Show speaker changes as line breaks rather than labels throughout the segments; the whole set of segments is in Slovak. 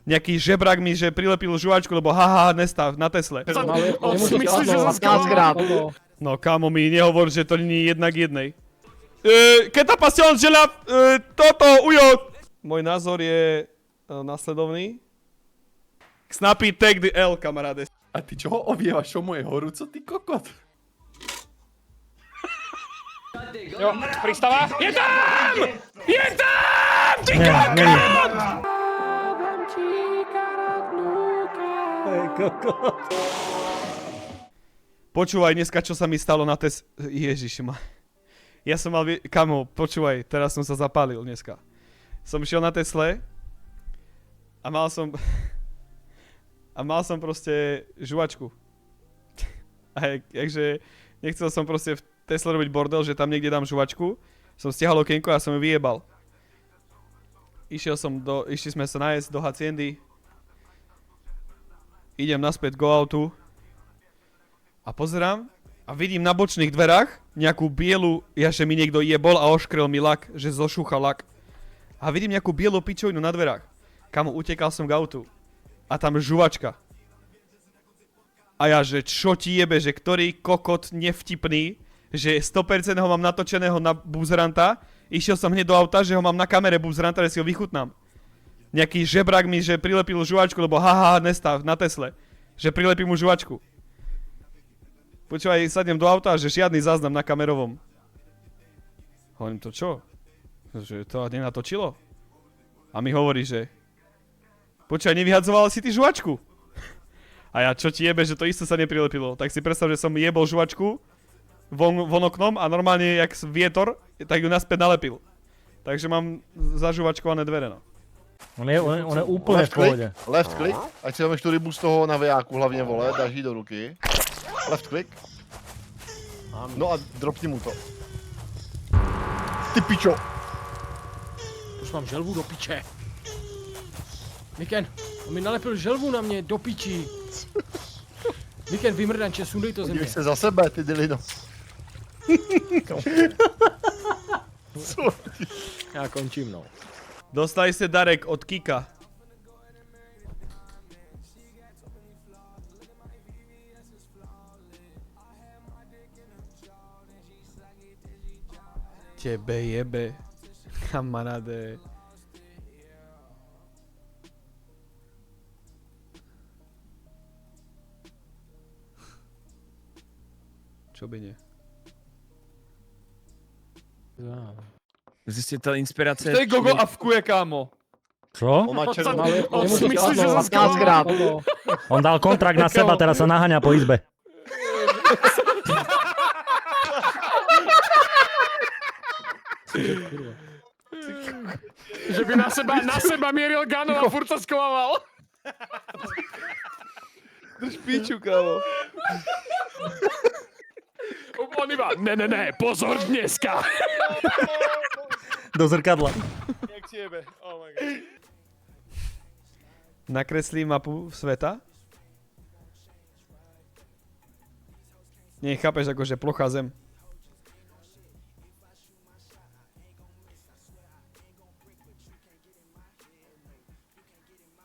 Nejaký žebrák mi, že prilepil žuvačku, lebo haha, nestav na Tesle.
On si myslí, že zaskala.
No kámo, mi nehovor, že to nie je jednak jednej. Keď tá pasión žela, toto, ujo! Môj názor je nasledovný. Snappy, take the L, kamaráde.
A ty čo ho ovievaš, čo mu je horúco, ty kokot?
Jo, pristáva. Je tam! Je tam! Ty
Počúvaj, dneska čo sa mi stalo na Ježišima. Ja som mal, kamo, počúvaj, teraz som sa zapálil dneska. Som šiel na Tesle a mal som proste žuvačku. A jakže nechcel som proste v Tesle robiť bordel, že tam niekde dám žuvačku. Som stiahol okienko a som ju vyjebal. Išli sme sa nájsť do haciendy. Idem naspäť go autu. A pozerám a vidím na bočných dverách nejakú bielu, že mi niekto jebol a oškrel mi lak, že zošúchal lak. A vidím nejakú bielu pičovinu na dverách. Kamo, utekal som k autu. A tam žuvačka. A ja, že čo ti jebe, že ktorý kokot nevtipný, že 100% ho mám natočeného na buzeranta. Išiel som hneď do auta, že ho mám na kamere buzeranta, že si ho vychutnám. Nejaký žebrák mi, že prilepil žuvačku, lebo haha, nestav na Tesle. Že prilepím mu žuvačku. Počúvaj, sadnem do auta, že žiadny záznam na kamerovom. Hovorím, to čo? Že to nenatočilo? A mi hovorí, že počúvaj, nevyhadzoval si ty žuvačku? A ja, čo ti jebe, že to isté sa neprilepilo. Tak si predstav, že som jebol žuvačku von oknom a normálne, jak vietor, tak ju naspäť nalepil. Takže mám zažuvačkované dvere, no.
On je úplne v pohode.
Left click, ať si vemeš tu rybu z toho navijáku hlavně, vole, dáš jí do ruky. Left click. No a dropni mu to. Ty pičo.
Už mám želvu do piče. Miken, on mi nalepil želvu na mě, do pičí. Miken, vymrdanče, sundej to ze mě.
Dívej se za sebe, ty dilino. Co?
Já končím, no.
Dostali ste darek od Kika. Tebe jebe, kamaráde. Čo by nie?
Zistite, tá inspirácia...
To je gogo a vkuje, kámo.
Čo?
On má červenou.
On si myslí, že zaskala.
On dal kontrakt na seba, teraz sa naháňa po izbe.
Že by na seba mieril Gano a furt sa skovával.
Drž piču, kámo.
On iba, ne, pozor dneska.
Do zrkadla.
Jak ti jebe, oh my god.
Nakreslí mapu sveta? Nie, chápeš, akože plochá zem.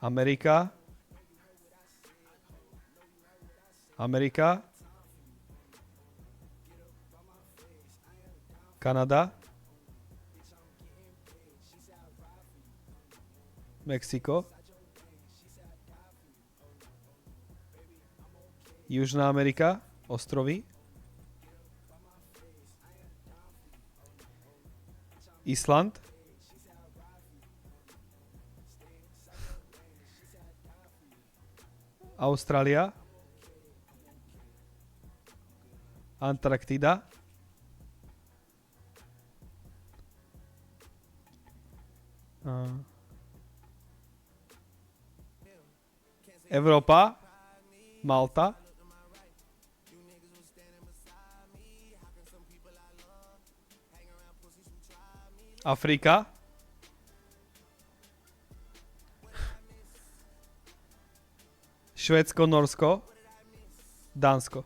Amerika. Kanada. Mexiko. Južná Amerika, ostrovy. Island. Austrália. Antarktida. Európa. Malta. Afrika. Švédsko, Norsko. Dánsko.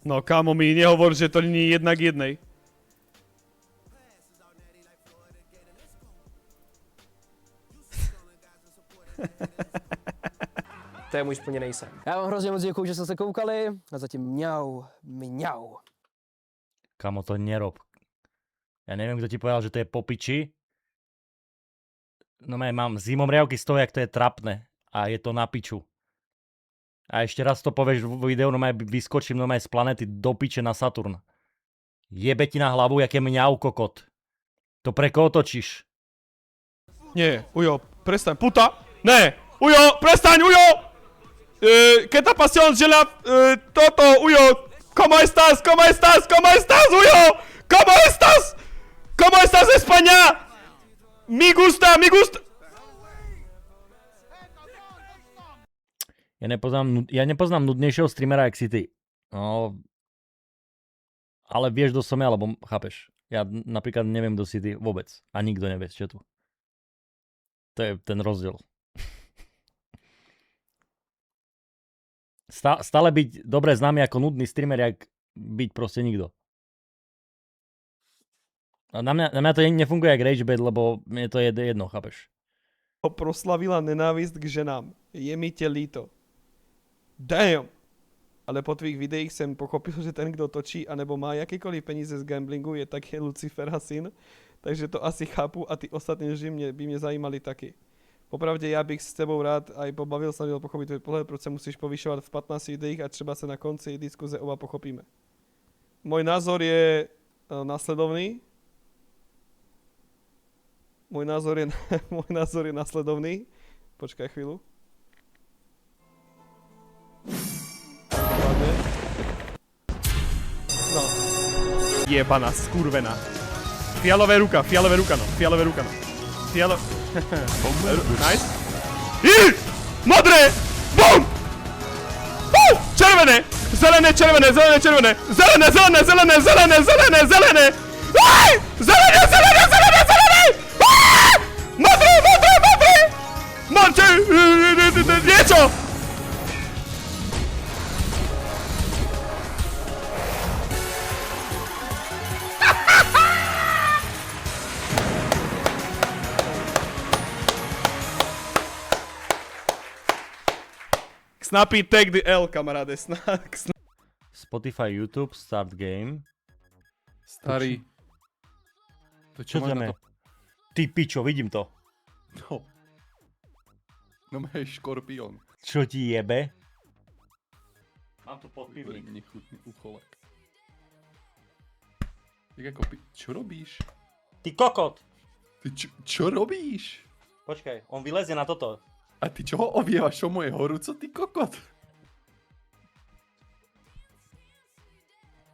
No kámo, mi nehovor, že to nie je jednak jednej.
To je můj splněný sen. Já vám hrozně moc děkuju, že jste se koukali a zatím mňau, mňau.
Kamo, to nerob. Ja neviem, kto ti povedal, že to je po piči. No mám zimomriavky z toho, jak to je trapné. A je to na piču. A ešte raz to povieš v videu, no vyskočím no z planety do piče na Saturn. Jebe ti na hlavu, jak je mňau kokot. To pre koho točíš?
Nie, Ujo, prestaň, puta! Ne! Ujo, prestaň, Ujo! ¿Qué está pasión, Gela? Toto, Ujo! ¿Cómo estás? ¿Cómo estás? ¿Cómo estás, Ujo? ¿Cómo estás? ¿Cómo estás, España? Mi gusta, mi gusta!
Ja nepoznám nudnejšieho streamera, jak si ty. No, ale vieš, kto som ja, lebo chápeš. Ja napríklad neviem, kto si ty vôbec. A nikto nevie, čo tu. To je ten rozdiel. Stále byť dobre známy ako nudný streamer, jak byť proste nikto. A na mňa to nefunguje jak ragebait, lebo mne to je jedno, chápeš.
Proslavila nenávist k ženám. Je mi tě líto. Damn! Ale po tvých videích jsem pochopil, že ten, kdo točí anebo má jakýkoliv peníze z gamblingu, je taky Lucifera syn, takže to asi chápu a ty ostatní lži by mě zajímali taky. Popravdě já bych s tebou rád aj pobavil, snad měl pochopit tvůj pohled, proč se musíš povyšovat v 15 videích a třeba se na konci diskuze oba pochopíme. Můj názor je následovný. Môj názor je nasledovný. Počkaj chvíľu. No. Jebana, skurvená. Fialové ruka no. Nice. Modré! Bum! Červené! Zelené, červené! Zelené! Aj! Zelené! Modré! Niečo! Snappy, take the L, kamaráde.
Spotify, YouTube, start game.
Starý. To
Čo
máš
tam
na
je?
to?
Ty pičo, vidím to.
No. No máš škorpión.
Čo ti jebe? Mám tu
To je
podpivník.
nechutný ucholek. Jak ako čo robíš?
Ty kokot!
Ty čo robíš?
Počkaj, on vylezie na toto.
A ty čo ho obievaš o moje horúco, ty kokot?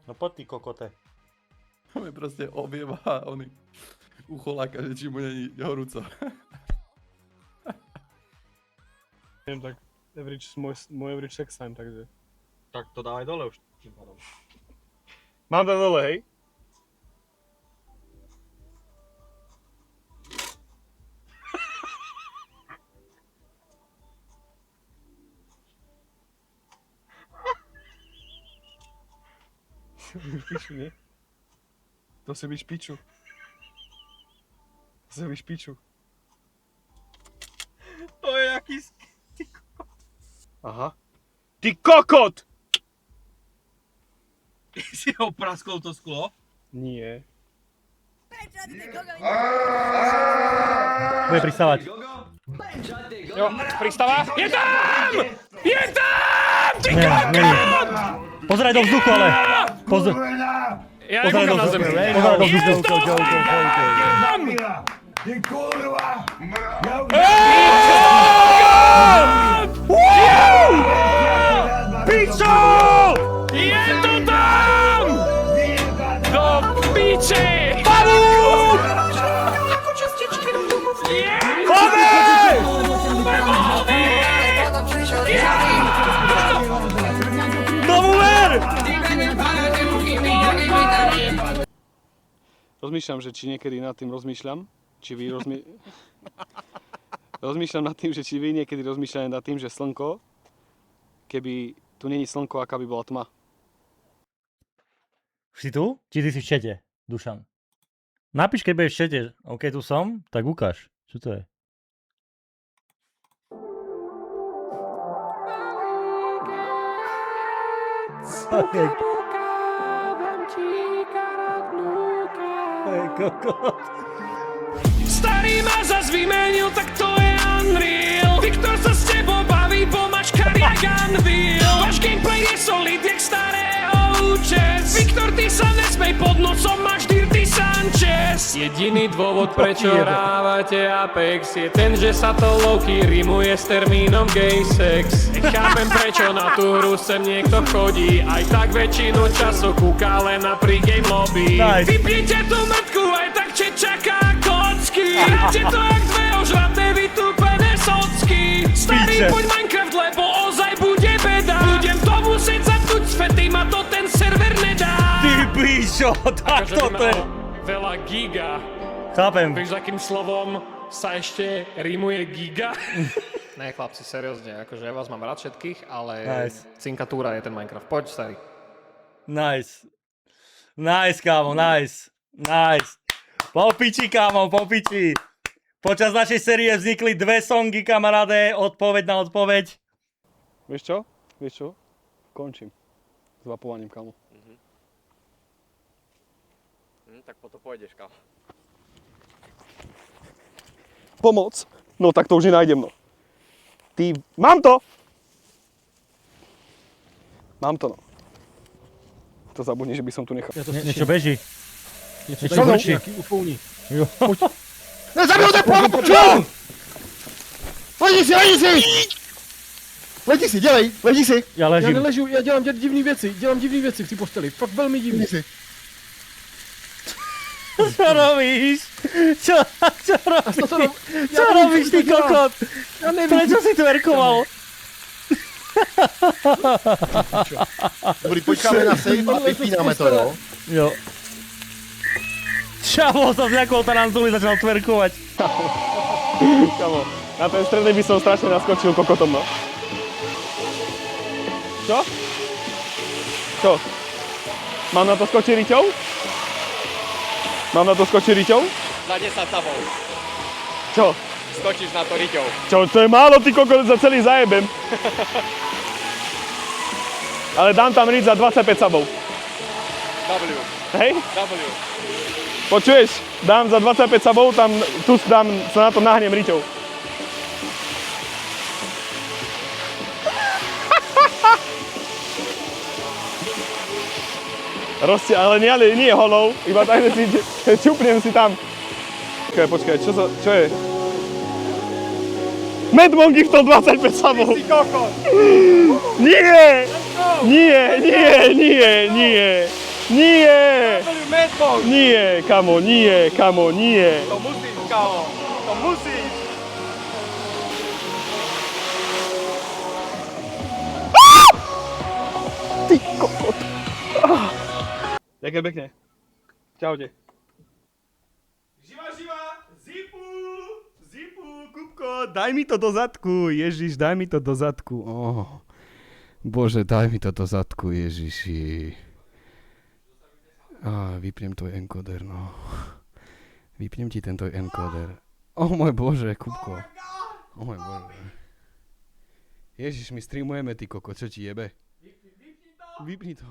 No poď ty kokote.
On mi proste obieva ony ucholáka, že či mu není horúco.
Neviem, tak môj average sex time, takže.
Tak to dávaj dole už.
Mám tam dole, hej? Piču, nie? To si byť piču.
To je jaký...
Aha. Ty kokot!
Si ho praskol to sklo?
Nie.
Bude pristávať.
Jo, pristáva. Je tam! Je tam! Ty
Nie. Pozeraj do vzduchu, ale.
Ja
Pozeraj do
nekúkam na zemi.
vzduchu. Pozeraj do vzduchu.
Ty kurva!
Pičo! Je to tam! Do piče! Rozmýšľam, že či niekedy nad tým rozmýšľam, či vy rozmýšľam nad tým, že či vy niekedy rozmýšľate nad tým, že slnko, keby tu není slnko, aká by bola tma.
Si tu? Či ty si v čete, Dušan? Napíš, keď budeš v čete. OK, tu som, tak ukáž. Čo to je? Okay. Hej, kokot.
Starý ma zas vymenil, tak to je unreal. Viktor sa s tebou baví, pomačkar jak Anvil. Váš gameplay je solid, jak staré Ouches. Viktor, ty sa nesmej, pod nosom máš Dirty Sanchez. Jediný dôvod, prečo hrávate Apex, je ten, že sa to low-key rimuje s termínom gay sex. Chápem, prečo na tú hru sem niekto chodí, aj tak väčšinu času kúka len na pregame lobby.
Nice.
Vypnite tú mrtku, aj tak če čaká kocky. Hráte to jak dve ožratné vytúpené socky. Starý,
Piče.
poď Minecraft, lebo ozaj bude beda. Budem to musieť zapnúť s fetým a to ten server nedá.
Ty píšo, tak
Akože by
toto je.
mal veľa giga.
Chápem.
Vieš, za akým slovom sa ešte rímuje giga? Ne, chlapci, seriózne, akože ja vás mám rád všetkých, ale
Nice.
cinkatúra je ten Minecraft. Poď, starý.
Nice. Nice, kámo, nice. Nice. Po piči, kámo, po piči. Počas našej série vznikli dve songy, kamaráde. Odpoveď na odpoveď.
Vieš čo? Vieš čo? Končím. S vapovaním, kámo.
Tak po to pôjdeš, kámo.
Pomoc? No tak to už nenájdem, no. Ty... Mám to! Mám to, no. To zabudni, že by som tu nechal.
Ja to
Niečo beží.
Niečo
niečo
tady
vrčí.
nejaký ufouni.
Jo.
Nezabil ten čo? Ledi si, ledi si! Ledi si, dělej, ledi si.
Ja
Já
ležím.
neležu, já dělám divné věci v té posteli, fakt velmi divný.
Ledi si.
Čo robíš? Čo robíš? Čo
Ja nevím,
robíš,
čo
ty
to dělám.
kokot?
Já nevím,
Prečo si tverkoval?
Dobrý, počkáme na save a vypínáme to, jo?
Jo. Čavo sa z nejakou tarantuly začal tverkovať.
Kámo, na ten stredný by som strašne naskočil kokotom, no. Čo? Čo? Mám na to skočiť riťou? Mám na to skočiť riťou?
Za 10 sabov.
Čo?
Skočíš na to riťou.
Čo, to je málo, ty kokot, za celý zajebem. Ale dám tam riť za 25 sabov.
W.
Hej?
W.
Počuješ? Dám za 25 sabov, tam, tu dám, sa na to nahnem riťou. Ale nie holou, iba tak, že si čupnem si tam. Počkaj, čo je? Mad Monkey v tom 25 sabov.
Ty kokos!
Nie! Nie!
W Madball!
Nie, kamo, nie!
To musíš, kámo. To musíš!
Ty kokot. Ďakujem pekne. Čaute. Živa! Zipu, Kupko, daj mi to do zadku. Ježiš, daj mi to do zadku. Oh. Bože, daj mi to do zadku, Ježiši. Vypnem tvoj encoder, no. Vypnem ti tento encoder. Môj Bože, Kupko. Môj Bože. Ježiš, my streamujeme, ty koko, čo ti jebe? Vypni to.